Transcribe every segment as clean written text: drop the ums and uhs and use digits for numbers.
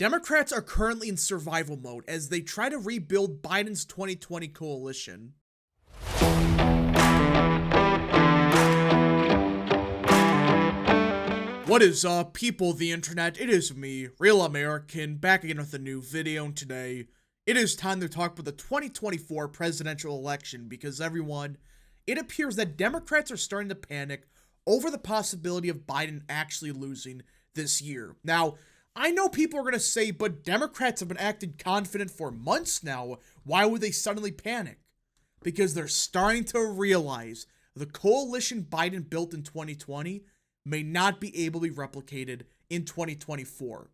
Democrats are currently in survival mode as they try to rebuild Biden's 2020 coalition. What is up, people of the internet? It is me, Real American, back again with a new video, and today it is time to talk about the 2024 presidential election because everyone, it appears that Democrats are starting to panic over the possibility of Biden actually losing this year. Now, I know people are going to say, but Democrats have been acting confident for months now. Why would they suddenly panic? Because they're starting to realize the coalition Biden built in 2020 may not be able to be replicated in 2024.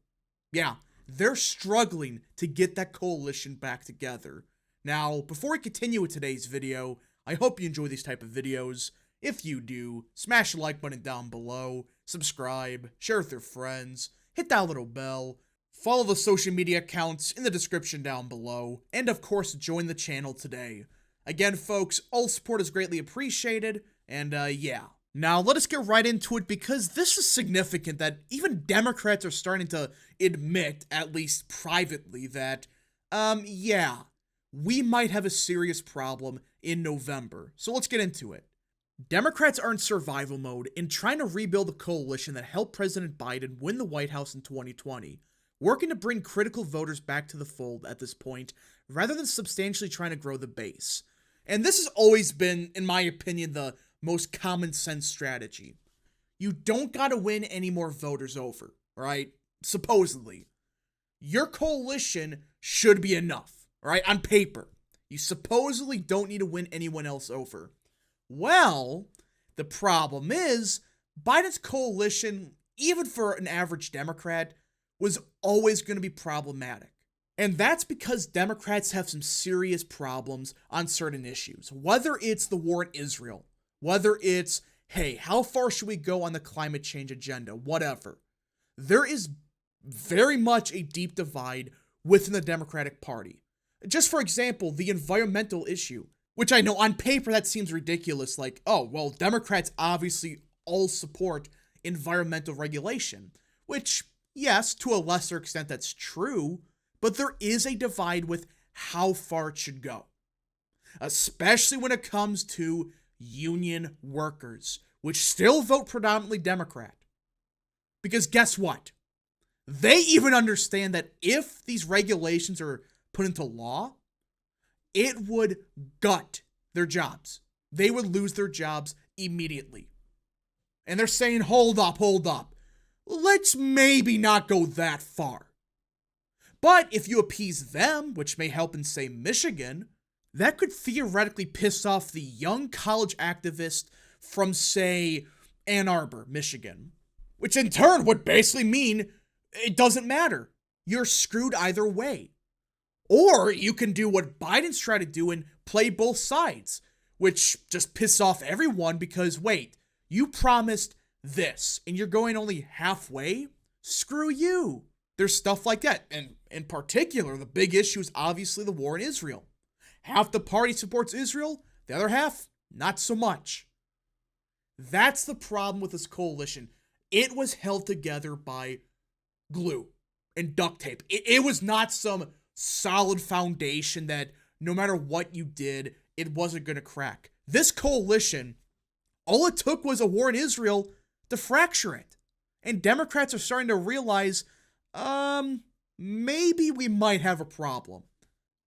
Yeah, they're struggling to get that coalition back together. Now, before we continue with today's video, I hope you enjoy these type of videos. If you do, smash the like button down below, subscribe, share with your friends, hit that little bell, follow the social media accounts in the description down below, and of course, join the channel today. Again, folks, all support is greatly appreciated, and yeah. Now, let us get right into it because this is significant that even Democrats are starting to admit, at least privately, that, yeah, we might have a serious problem in November. So let's get into it. Democrats are in survival mode in trying to rebuild the coalition that helped President Biden win the White House in 2020, working to bring critical voters back to the fold at this point, rather than substantially trying to grow the base. And this has always been, in my opinion, the most common sense strategy. You don't gotta win any more voters over, right? Supposedly. Your coalition should be enough, right? On paper. You supposedly don't need to win anyone else over. Well, the problem is, Biden's coalition, even for an average Democrat, was always going to be problematic. And that's because Democrats have some serious problems on certain issues. Whether it's the war in Israel, whether it's, hey, how far should we go on the climate change agenda, whatever. There is very much a deep divide within the Democratic Party. Just for example, the environmental issue. Which I know on paper that seems ridiculous, like, oh, well, Democrats obviously all support environmental regulation. Which, yes, to a lesser extent that's true, but there is a divide with how far it should go. Especially when it comes to union workers, which still vote predominantly Democrat. Because guess what? They even understand that if these regulations are put into law, it would gut their jobs. They would lose their jobs immediately. And they're saying, hold up. Let's maybe not go that far. But if you appease them, which may help in, say, Michigan, that could theoretically piss off the young college activist from, say, Ann Arbor, Michigan. Which in turn would basically mean it doesn't matter. You're screwed either way. Or you can do what Biden's trying to do and play both sides, which just piss off everyone because, wait, you promised this and you're going only halfway? Screw you. There's stuff like that. And in particular, the big issue is obviously the war in Israel. Half the party supports Israel, the other half, not so much. That's the problem with this coalition. It was held together by glue and duct tape. It was not some solid foundation that no matter what you did, it wasn't going to crack. This coalition, all it took was a war in Israel to fracture it. And Democrats are starting to realize, maybe we might have a problem.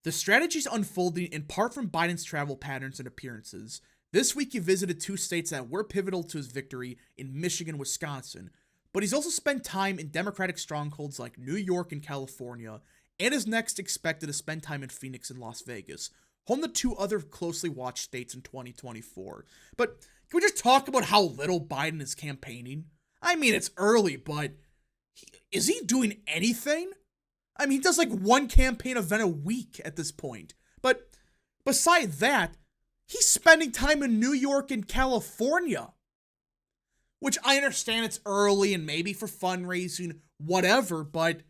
The strategy's unfolding in part from Biden's travel patterns and appearances. This week he visited two states that were pivotal to his victory in Michigan and Wisconsin. But he's also spent time in Democratic strongholds like New York and California, and is next expected to spend time in Phoenix and Las Vegas, home to two other closely watched states in 2024. But can we just talk about how little Biden is campaigning? I mean, it's early, but is he doing anything? I mean, he does like one campaign event a week at this point. But beside that, he's spending time in New York and California. Which I understand it's early and maybe for fundraising, whatever, but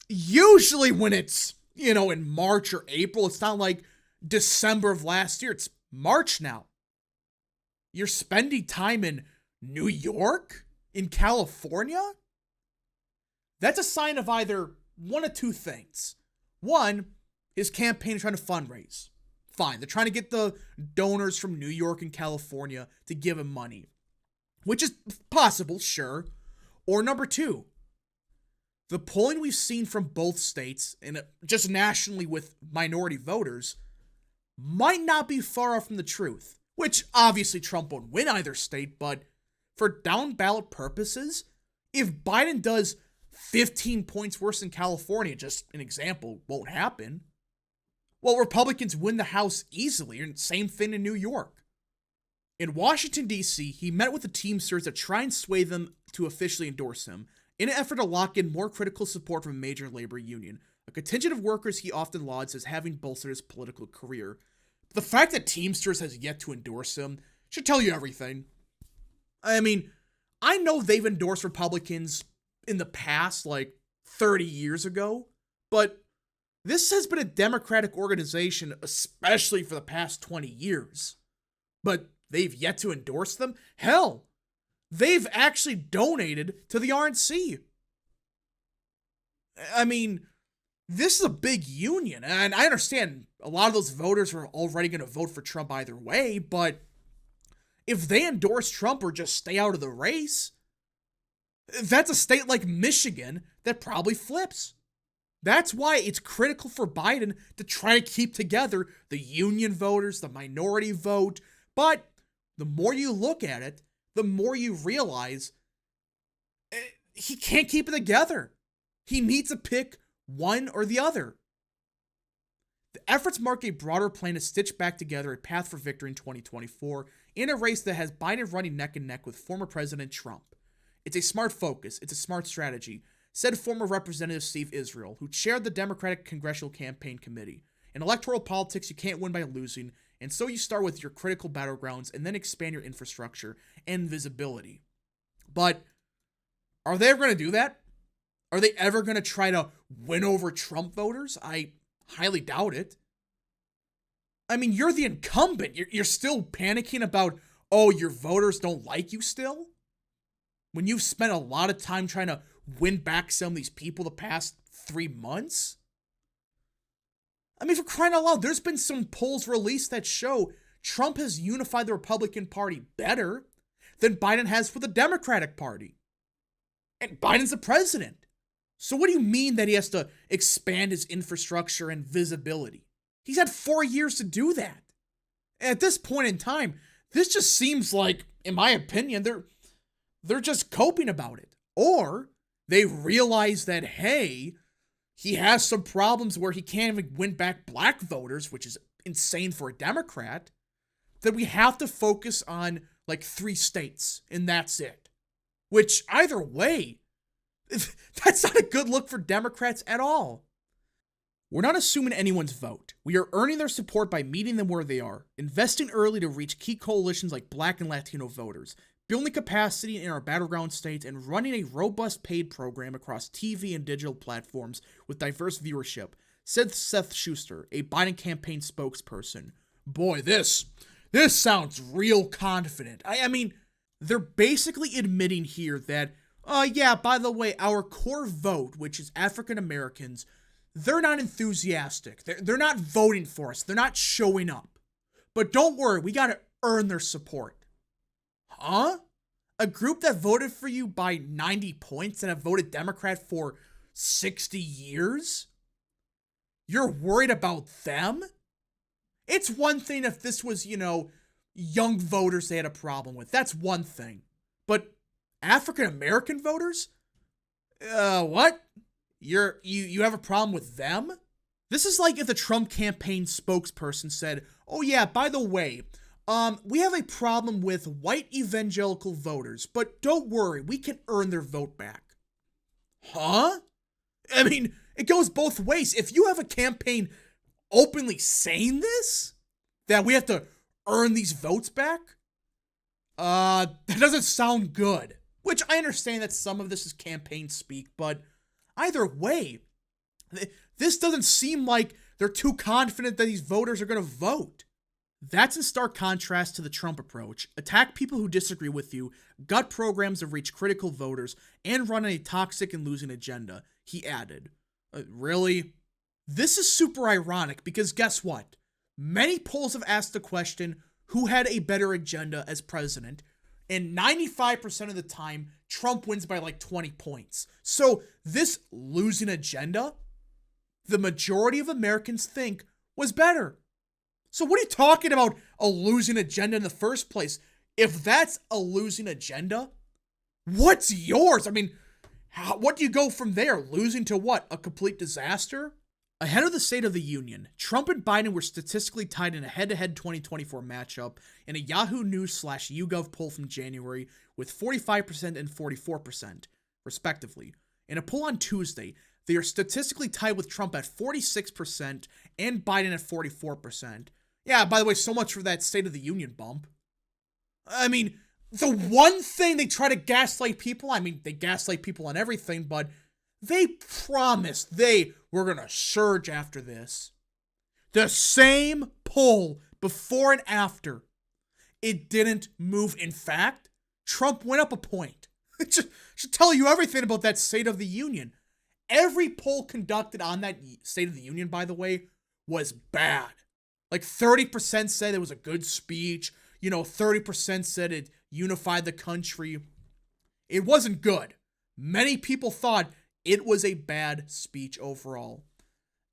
usually when it's, in March or April, it's not like December of last year. It's March now. You're spending time in New York? In California? that's a sign of either one of two things. One, his campaign is trying to fundraise. Fine, they're trying to get the donors from New York and California to give him money, which is possible, sure. Or number two, the polling we've seen from both states, and just nationally with minority voters, might not be far off from the truth. Which, obviously, Trump won't win either state, but for down ballot purposes, if Biden does 15 points worse than California, just an example, won't happen. Well, Republicans win the House easily, and same thing in New York. In Washington, D.C., he met with the Teamsters to try and sway them to officially endorse him, in an effort to lock in more critical support from a major labor union, a contingent of workers he often lauds as having bolstered his political career. The fact that Teamsters has yet to endorse him should tell you everything. I mean, I know they've endorsed Republicans in the past, like 30 years ago, but this has been a Democratic organization, especially for the past 20 years. But they've yet to endorse them? Hell, they've actually donated to the RNC. I mean, this is a big union, and I understand a lot of those voters are already going to vote for Trump either way, but if they endorse Trump or just stay out of the race, that's a state like Michigan that probably flips. That's why it's critical for Biden to try to keep together the union voters, the minority vote. But the more you look at it, the more you realize he can't keep it together. He needs to pick one or the other. The efforts mark a broader plan to stitch back together a path for victory in 2024 in a race that has Biden running neck and neck with former President Trump. It's a smart focus. It's a smart strategy, said former Representative Steve Israel, who chaired the Democratic Congressional Campaign Committee. In electoral politics, you can't win by losing, and so you start with your critical battlegrounds and then expand your infrastructure and visibility. But are they ever going to do that? Are they ever going to try to win over Trump voters? I highly doubt it. I mean, you're the incumbent. You're still panicking about, oh, your voters don't like you still? When you've spent a lot of time trying to win back some of these people the past 3 months? I mean, for crying out loud, there's been some polls released that show Trump has unified the Republican Party better than Biden has for the Democratic Party. And Biden's the president. So what do you mean that he has to expand his infrastructure and visibility? He's had 4 years to do that. And at this point in time, this just seems like, in my opinion, they're just coping about it. Or they realize that, hey, he has some problems where he can't even win back black voters, which is insane for a Democrat, that we have to focus on like 3 states, and that's it. Which, either way, that's not a good look for Democrats at all. We're not assuming anyone's vote. We are earning their support by meeting them where they are, investing early to reach key coalitions like Black and Latino voters, building capacity in our battleground states, and running a robust paid program across TV and digital platforms with diverse viewership, said Seth Schuster, a Biden campaign spokesperson. Boy, this sounds real confident. I mean, they're basically admitting here that, yeah, by the way, our core vote, which is African Americans, they're not enthusiastic. They're not voting for us. They're not showing up. But don't worry, we gotta earn their support. Huh? A group that voted for you by 90 points and have voted Democrat for 60 years? You're worried about them? It's one thing if this was, young voters they had a problem with. That's one thing. But African American voters? What? You have a problem with them? This is like if the Trump campaign spokesperson said, oh yeah, by the way, we have a problem with white evangelical voters, but don't worry, we can earn their vote back. Huh? I mean, it goes both ways. If you have a campaign openly saying this, that we have to earn these votes back, that doesn't sound good. Which I understand that some of this is campaign speak, but either way, this doesn't seem like they're too confident that these voters are going to vote. That's in stark contrast to the Trump approach: attack people who disagree with you, gut programs that reach critical voters, and run a toxic and losing agenda. He added, really? This is super ironic because guess what? Many polls have asked the question, who had a better agenda as president? And 95% of the time, Trump wins by like 20 points. So this losing agenda, the majority of Americans think was better. So what are you talking about, a losing agenda in the first place? If that's a losing agenda, what's yours? I mean, what do you go from there? Losing to what? A complete disaster? Ahead of the State of the Union, Trump and Biden were statistically tied in a head-to-head 2024 matchup in a Yahoo News/YouGov poll from January with 45% and 44%, respectively. In a poll on Tuesday, they are statistically tied with Trump at 46% and Biden at 44%. Yeah, by the way, so much for that State of the Union bump. I mean, the one thing they try to gaslight people, I mean, they gaslight people on everything, but they promised they were going to surge after this. The same poll before and after. It didn't move. In fact, Trump went up a point. It should tell you everything about that State of the Union. Every poll conducted on that State of the Union, by the way, was bad. Like 30% said it was a good speech. 30% said it unified the country. It wasn't good. Many people thought it was a bad speech overall.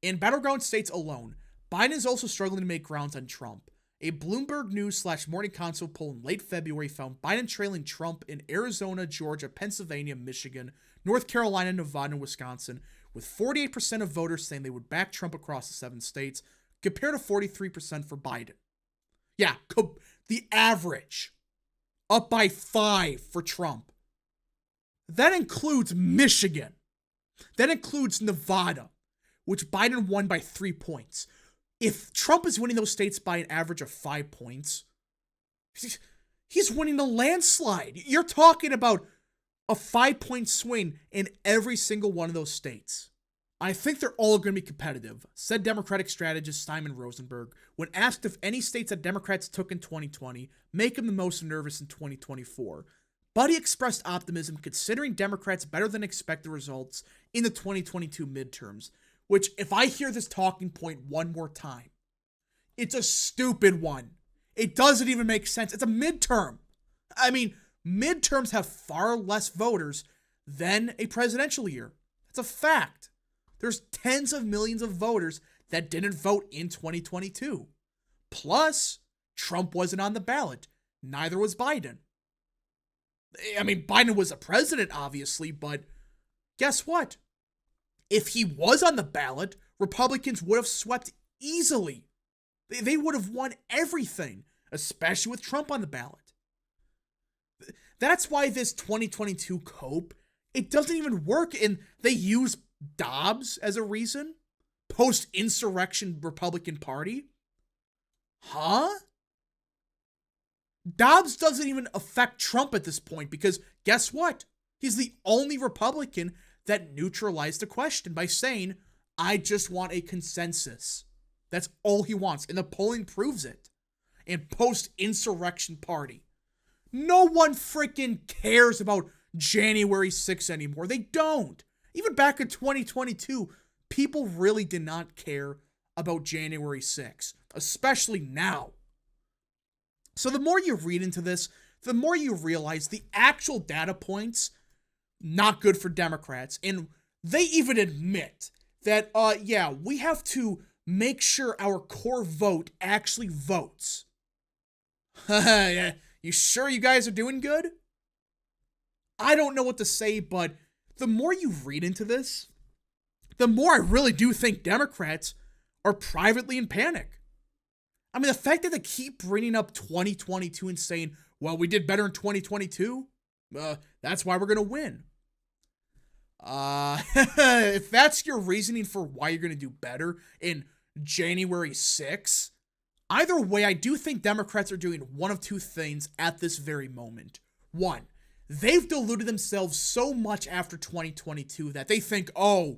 In battleground states alone, Biden is also struggling to make grounds on Trump. A Bloomberg News/Morning Consult poll in late February found Biden trailing Trump in Arizona, Georgia, Pennsylvania, Michigan, North Carolina, Nevada, and Wisconsin, with 48% of voters saying they would back Trump across the 7 states, compared to 43% for Biden. Yeah, the average, up by 5 for Trump. That includes Michigan. That includes Nevada, which Biden won by 3 points. If Trump is winning those states by an average of 5 points, he's winning a landslide. You're talking about a 5-point swing in every single one of those states. I think they're all going to be competitive, said Democratic strategist Simon Rosenberg when asked if any states that Democrats took in 2020 make him the most nervous in 2024. But he expressed optimism considering Democrats better than expected results in the 2022 midterms, which, if I hear this talking point one more time, it's a stupid one. It doesn't even make sense. It's a midterm. I mean, midterms have far less voters than a presidential year. It's a fact. There's tens of millions of voters that didn't vote in 2022. Plus, Trump wasn't on the ballot. Neither was Biden. I mean, Biden was a president, obviously, but guess what? If he was on the ballot, Republicans would have swept easily. They would have won everything, especially with Trump on the ballot. That's why this 2022 cope, it doesn't even work, and they use Dobbs as a reason? Post-insurrection Republican Party? Huh? Dobbs doesn't even affect Trump at this point because guess what? He's the only Republican that neutralized the question by saying, I just want a consensus. That's all he wants, and the polling proves it. And post-insurrection party. No one freaking cares about January 6th anymore. They don't. Even back in 2022, people really did not care about January 6th, especially now. So the more you read into this, the more you realize the actual data points, not good for Democrats. And they even admit that, we have to make sure our core vote actually votes. You sure you guys are doing good? I don't know what to say, but the more you read into this, the more I really do think Democrats are privately in panic. I mean, the fact that they keep bringing up 2022 and saying, well, we did better in 2022, that's why we're going to win. If that's your reasoning for why you're going to do better in January 6th, either way, I do think Democrats are doing one of two things at this very moment. One, they've deluded themselves so much after 2022 that they think, we're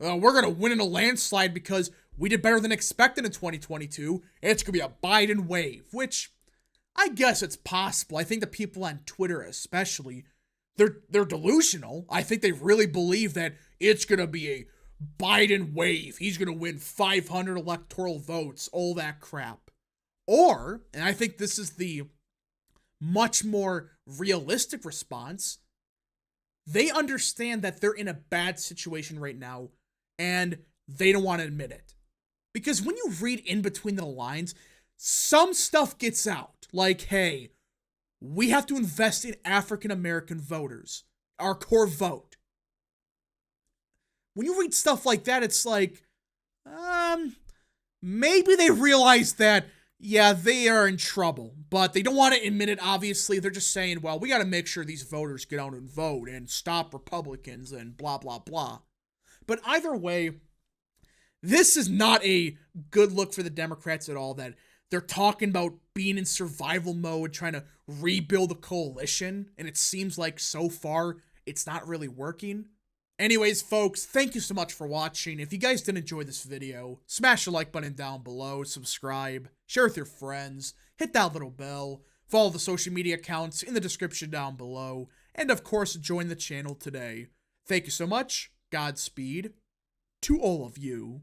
going to win in a landslide because we did better than expected in 2022. It's going to be a Biden wave, which I guess it's possible. I think the people on Twitter especially, they're delusional. I think they really believe that it's going to be a Biden wave. He's going to win 500 electoral votes, all that crap. Or, and I think this is the much more realistic response, they understand that they're in a bad situation right now and they don't want to admit it. Because when you read in between the lines, some stuff gets out. Like, hey, we have to invest in African American voters, our core vote. When you read stuff like that, it's like, maybe they realize that, yeah, they are in trouble, but they don't want to admit it, obviously. They're just saying, well, we got to make sure these voters get out and vote and stop Republicans and blah, blah, blah. But either way, this is not a good look for the Democrats at all, that they're talking about being in survival mode, trying to rebuild a coalition, and it seems like so far it's not really working. Anyways, folks, thank you so much for watching. If you guys did enjoy this video, smash the like button down below, subscribe, share with your friends, hit that little bell, follow the social media accounts in the description down below, and of course, join the channel today. Thank you so much. Godspeed to all of you.